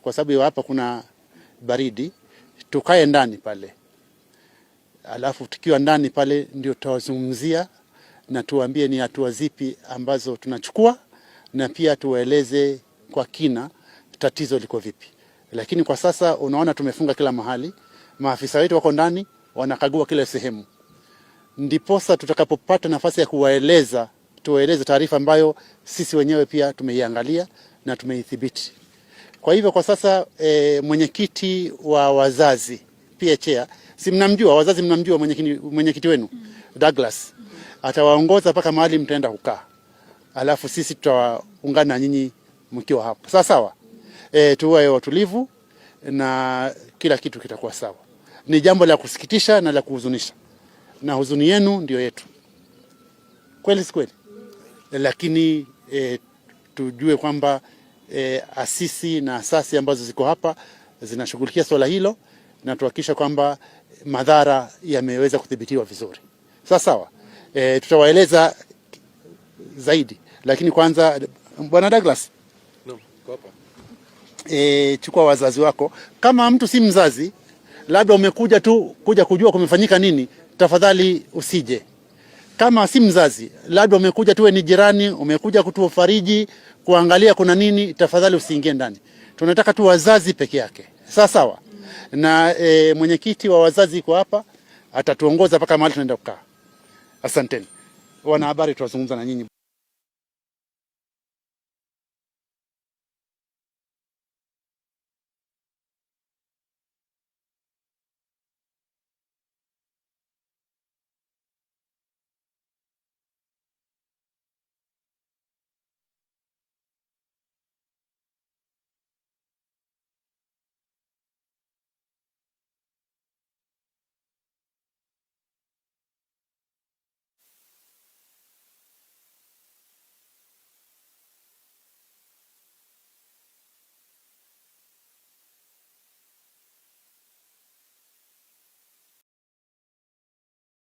Kwa sababu hapa kuna baridi, tukae ndani pale. Alafu tukiwa ndani pale ndio tutawazungumzia na tuambie ni hatua zipi ambazo tunachukua, na pia tuwaeleze kwa kina tatizo liko vipi. Lakini kwa sasa unaona tumefunga kila mahali, maafisa wetu wako ndani wanakagua kila sehemu. Ndiposa tutakapopata nafasi ya kuwaeleza, tuwaeleze taarifa ambayo sisi wenyewe pia tumeiangalia na tumeithibiti. Kwa hivyo kwa sasa mwenyekiti wa wazazi pia chair, si mnamjua wazazi, mnamjua mwenyekiti wenu Douglas, atawaongoza mpaka mahali mtaenda kukaa. Alafu sisi tutaungana nyinyi mkiwa hapo. Sawa sawa. Tuwe watulivu na kila kitu kitakuwa sawa. Ni jambo la kusikitisha na la kuhuzunisha. Na huzuni yenu ndio yetu. Kweli si kweli? Lakini tujue kwamba asisi na asasi ambazo ziko hapa zinashughulikia swala hilo na tuhakikisha kwamba madhara yameweza kudhibitiwa vizuri. Sawa sawa. Tutawaeleza zaidi, lakini kwanza Bwana Douglas, chukua wazazi wako. Kama mtu si mzazi, labda umekuja tu kuja kujua kumefanyika nini, tafadhali usije. Kama si mzazi, labda umekuja tu ni jirani, umekuja kutufariji, kuangalia kuna nini, tafadhali usiingie ndani. Tunataka tu wazazi peke yake. Sawa sawa. Na mwenyekiti wa wazazi yuko hapa, atatuongoza mpaka mahali tunaenda kukaa. Asanteni. Wanahabari, tutazungumza na nyinyi.